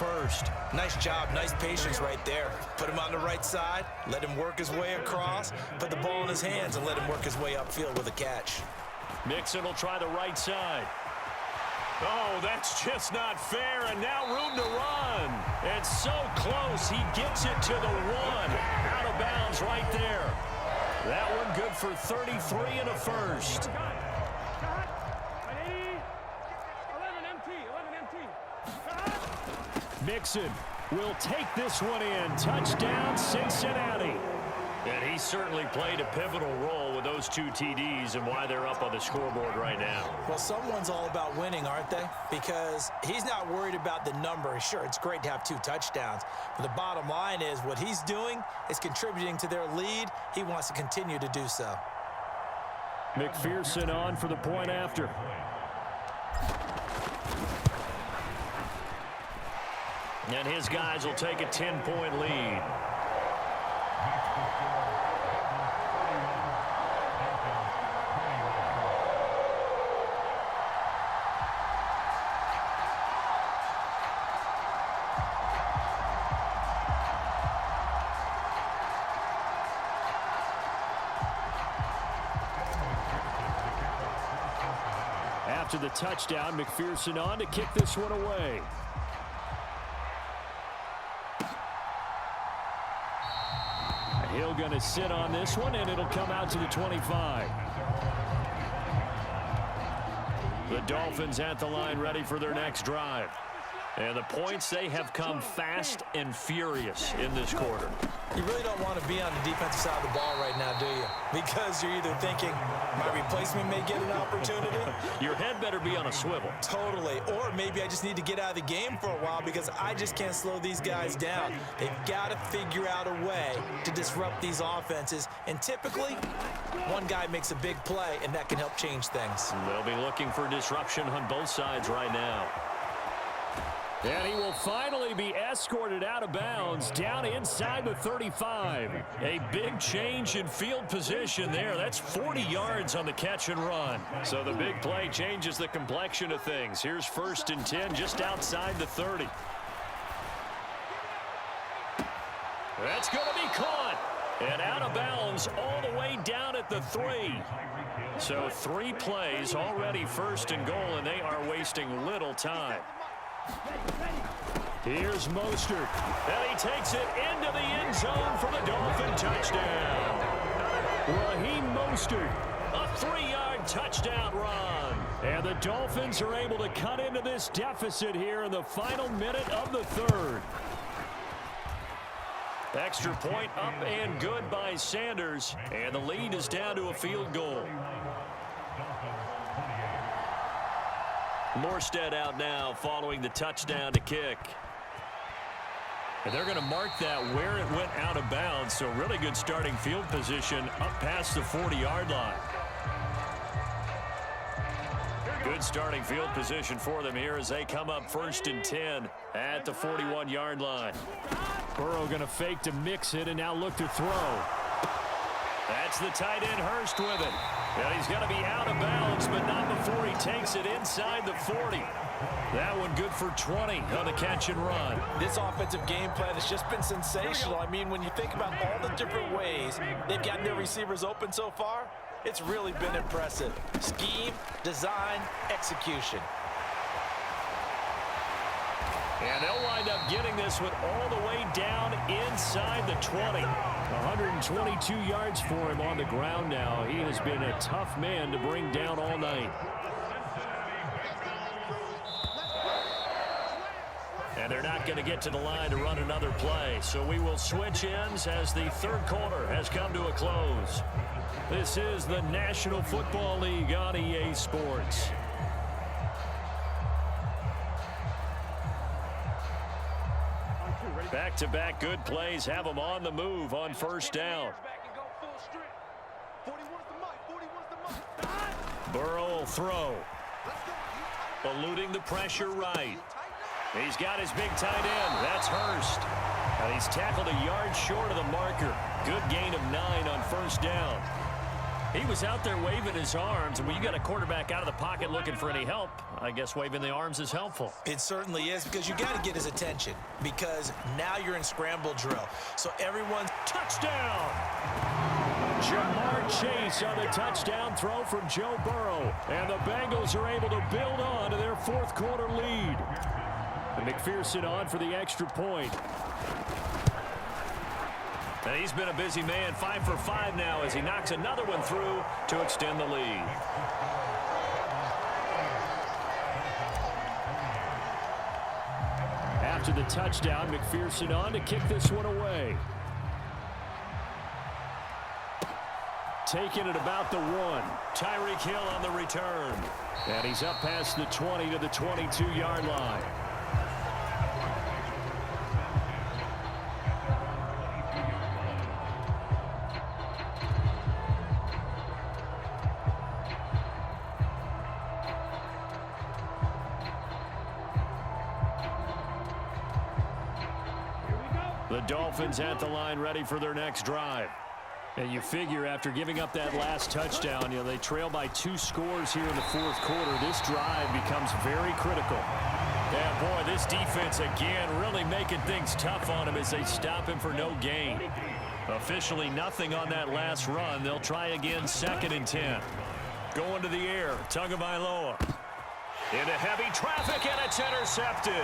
first. Nice job, nice patience right there. Put him on the right side, let him work his way across, put the ball in his hands, and let him work his way upfield with a catch. Mixon will try the right side. Oh, that's just not fair, and now room to run. And so close, he gets it to the one. Out of bounds right there. That one good for 33 and a first. Mixon will take this one in. Touchdown, Cincinnati. And he certainly played a pivotal role with those 2 TDs and why they're up on the scoreboard right now. Well, someone's all about winning, aren't they? Because he's not worried about the number. Sure, it's great to have 2 touchdowns. But the bottom line is what he's doing is contributing to their lead. He wants to continue to do so. McPherson on for the point after. And his guys will take a 10-point lead. After the touchdown, McPherson on to kick this one away. Hill going to sit on this one, and it'll come out to the 25. The Dolphins at the line ready for their next drive. And the points, they have come fast and furious in this quarter. You really don't want to be on the defensive side of the ball right now, do you? Because you're either thinking, my replacement may get an opportunity. Your head better be on a swivel. Totally. Or maybe I just need to get out of the game for a while because I just can't slow these guys down. They've got to figure out a way to disrupt these offenses. And typically, one guy makes a big play, and that can help change things. They'll be looking for disruption on both sides right now. And he will finally be escorted out of bounds down inside the 35. A big change in field position there. That's 40 yards on the catch and run. So the big play changes the complexion of things. Here's 1st and 10 just outside the 30. That's going to be caught. And out of bounds all the way down at the 3. So 3 plays already 1st and goal, and they are wasting little time. Here's Mostert, and he takes it into the end zone for the Dolphin touchdown. Raheem Mostert, a 3-yard touchdown run. And the Dolphins are able to cut into this deficit here in the final minute of the 3rd. Extra point up and good by Sanders, and the lead is down to a field goal. Morstead out now following the touchdown to kick. And they're going to mark that where it went out of bounds, so really good starting field position up past the 40-yard line. Good starting field position for them here as they come up 1st and 10 at the 41-yard line. Burrow going to fake to mix it and now look to throw. That's the tight end Hurst with it. And he's got to be out of bounds, but not before he takes it inside the 40. That one good for 20 on the catch and run. This offensive game plan has just been sensational. I mean, when you think about all the different ways they've gotten their receivers open so far, it's really been impressive. Scheme, design, execution. And they'll wind up getting this one all the way down inside the 20. 122 yards for him on the ground now. He has been a tough man to bring down all night. And they're not going to get to the line to run another play. So we will switch ends as the 3rd quarter has come to a close. This is the National Football League on EA Sports. Back-to-back good plays have them on the move on 1st down. Burrow will throw. Eluding the pressure right. He's got his big tight end. That's Hurst. And he's tackled a yard short of the marker. Good gain of 9 on 1st down. He was out there waving his arms, and when you got a quarterback out of the pocket looking for any help, I guess waving the arms is helpful. It certainly is, because you got to get his attention, because now you're in scramble drill. So everyone's touchdown. Jamar Chase on the touchdown throw from Joe Burrow. And the Bengals are able to build on to their fourth quarter lead. And McPherson on for the extra point. And he's been a busy man, 5 for 5 now as he knocks another one through to extend the lead. After the touchdown, McPherson on to kick this one away. Taking it about the 1. Tyreek Hill on the return. And he's up past the 20 to the 22-yard line. The Dolphins at the line ready for their next drive. And you figure after giving up that last touchdown, they trail by 2 scores here in the fourth quarter. This drive becomes very critical. Yeah, boy, this defense again really making things tough on him as they stop him for no gain. Officially nothing on that last run. They'll try again, 2nd and 10. Going to the air, Tagovailoa. Into heavy traffic, and it's intercepted.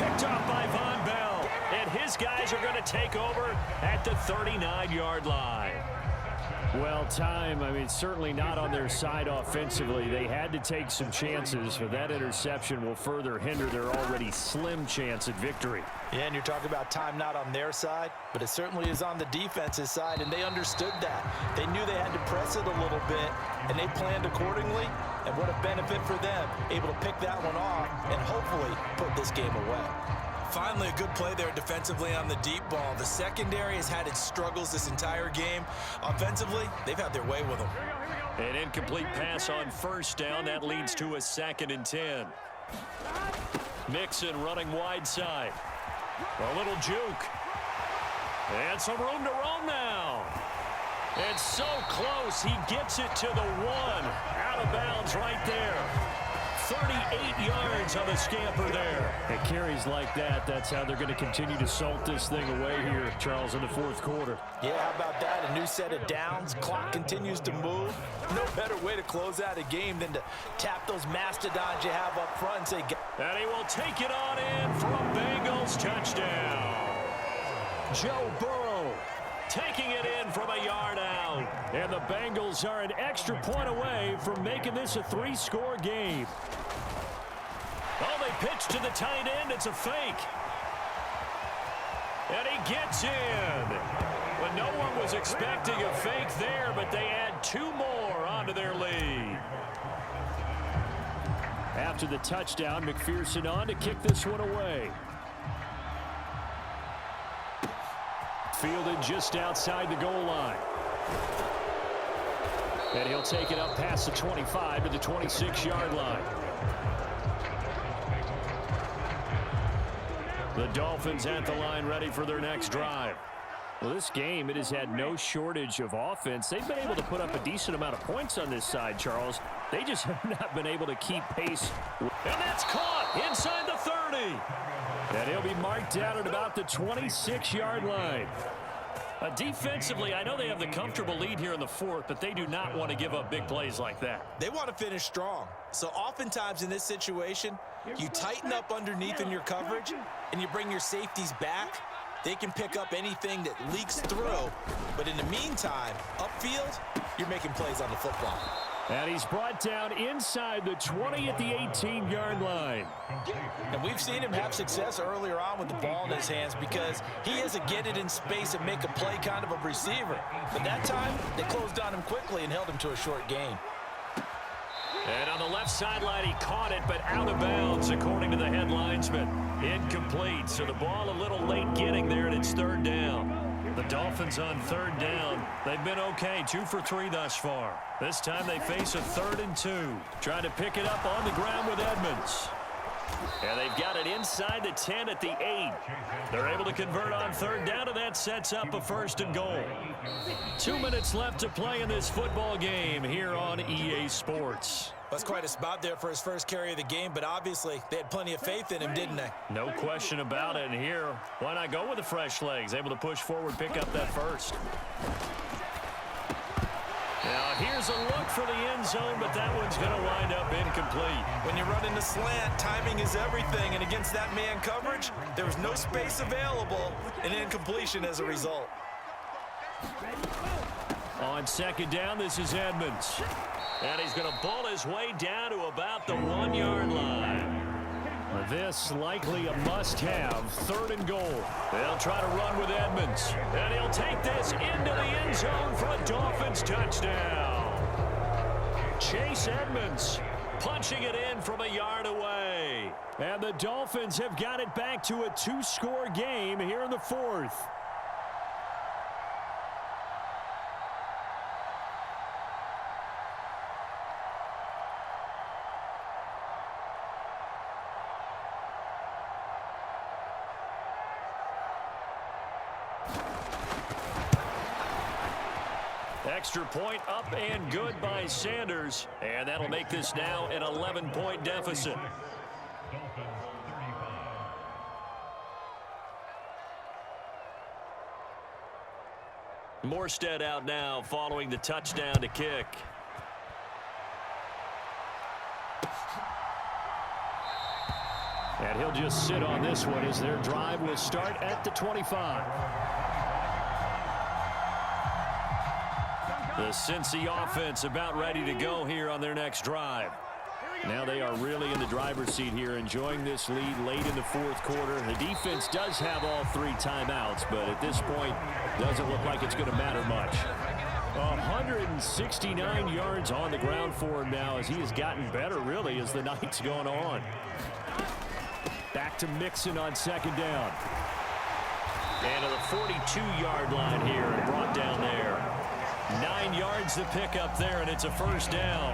Picked off by Von Bell. And his guys are going to take over at the 39-yard line. Well, certainly not on their side offensively. They had to take some chances, but that interception will further hinder their already slim chance at victory. Yeah, and you're talking about time not on their side, but it certainly is on the defense's side, and they understood that. They knew they had to press it a little bit, and they planned accordingly, and what a benefit for them, able to pick that one off and hopefully put this game away. Finally, a good play there defensively on the deep ball. The secondary has had its struggles this entire game. Offensively, they've had their way with them. An incomplete pass on first down. That leads to a 2nd and 10. Mixon running wide side. A little juke. And some room to roam now. And so close, he gets it to the 1. Out of bounds right there. 38 yards on the scamper there. It carries like that. That's how they're going to continue to salt this thing away here, Charles, in the fourth quarter. Yeah, how about that? A new set of downs. Clock continues to move. No better way to close out a game than to tap those mastodons you have up front and say, and he will take it on in for a Bengals touchdown. Joe Burrow taking it in from a yard out. And the Bengals are an extra point away from making this a 3-score game. Oh, they pitch to the tight end. It's a fake. And he gets in. But no one was expecting a fake there, but they add 2 more onto their lead. After the touchdown, McPherson on to kick this one away. Fielded just outside the goal line. And he'll take it up past the 25 to the 26-yard line. The Dolphins at the line ready for their next drive. Well, this game, it has had no shortage of offense. They've been able to put up a decent amount of points on this side, Charles. They just have not been able to keep pace. And that's caught inside the 30. And he'll be marked down at about the 26-yard line. Defensively, I know they have the comfortable lead here in the fourth, but they do not want to give up big plays like that. They want to finish strong. So oftentimes in this situation, you tighten up underneath in your coverage, and you bring your safeties back. They can pick up anything that leaks through. But in the meantime, upfield, you're making plays on the football. And he's brought down inside the 20 at the 18-yard line. And we've seen him have success earlier on with the ball in his hands because he is a get it in space and make a play kind of a receiver. But that time, they closed on him quickly and held him to a short gain. And on the left sideline, he caught it, but out of bounds, according to the head linesman. Incomplete, so the ball a little late getting there, and it's 3rd down. The Dolphins on 3rd down. They've been okay, 2 for 3 thus far. This time they face a 3rd and 2. Trying to pick it up on the ground with Edmonds. And they've got it inside the 10 at the 8. They're able to convert on third down, and that sets up a 1st and goal. 2 minutes left to play in this football game here on EA Sports. That's quite a spot there for his first carry of the game, but obviously they had plenty of faith in him, didn't they? No question about it. And here, why not go with the fresh legs? Able to push forward, pick up that first. Now, here's a look for the end zone, but that one's going to wind up incomplete. When you're running the slant, timing is everything, and against that man coverage, there was no space available, and incompletion as a result. On second down, this is Edmonds. And he's going to ball his way down to about the 1-yard line. This likely a must-have, 3rd and goal. They'll try to run with Edmonds. And he'll take this into the end zone for a Dolphins touchdown. Chase Edmonds punching it in from a yard away. And the Dolphins have got it back to a 2-score game here in the 4th. Extra point up and good by Sanders. And that'll make this now an 11-point deficit. Morstead out now following the touchdown to kick. And he'll just sit on this one as their drive will start at the 25. The Cincy offense about ready to go here on their next drive. Now they are really in the driver's seat here, enjoying this lead late in the 4th quarter. The defense does have all 3 timeouts, but at this point, doesn't look like it's going to matter much. 169 yards on the ground for him now as he has gotten better, really, as the night's gone on. Back to Mixon on second down. And to the 42-yard line here and brought down there. 9 yards to pick up there, and it's a 1st down.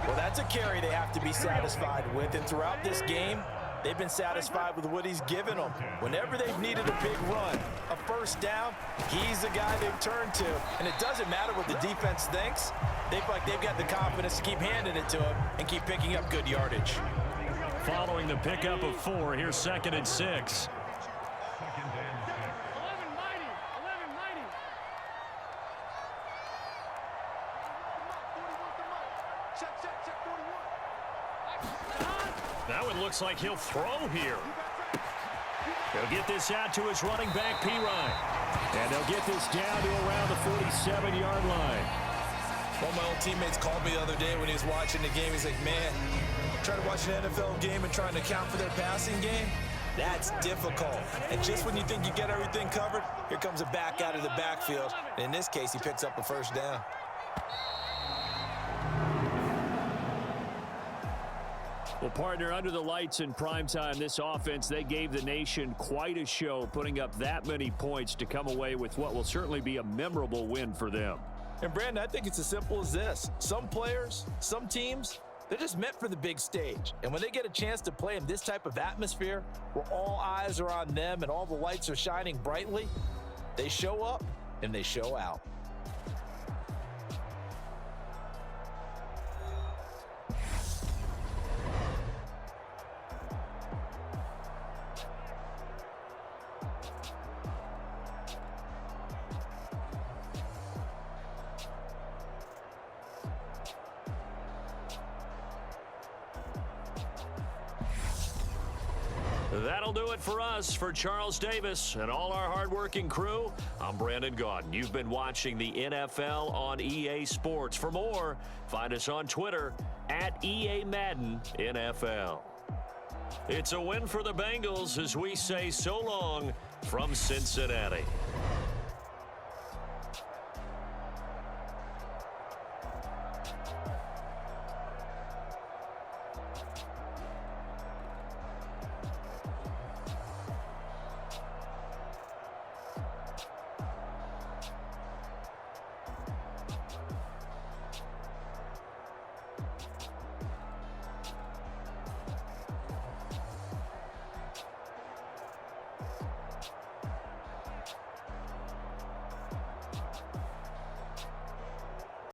Well, that's a carry they have to be satisfied with, and throughout this game, they've been satisfied with what he's given them. Whenever they've needed a big run, a 1st down, he's the guy they've turned to. And it doesn't matter what the defense thinks. They feel like they've got the confidence to keep handing it to him and keep picking up good yardage. Following the pickup of 4, here's 2nd and 6. That one looks like he'll throw here. He'll get this out to his running back, Pirine. And they'll get this down to around the 47-yard line. One of my old teammates called me the other day when he was watching the game. He's like, man, trying to watch an NFL game and trying to account for their passing game, that's difficult. And just when you think you get everything covered, here comes a back out of the backfield. And in this case, he picks up a 1st down. Well, partner, under the lights in primetime, this offense, they gave the nation quite a show, putting up that many points to come away with what will certainly be a memorable win for them. And, Brandon, I think it's as simple as this. Some players, some teams, they're just meant for the big stage. And when they get a chance to play in this type of atmosphere, where all eyes are on them and all the lights are shining brightly, they show up and they show out. That'll do it for us. For Charles Davis and all our hardworking crew, I'm Brandon Gaudin. You've been watching the NFL on EA Sports. For more, find us on Twitter at EA Madden NFL. It's a win for the Bengals as we say so long from Cincinnati.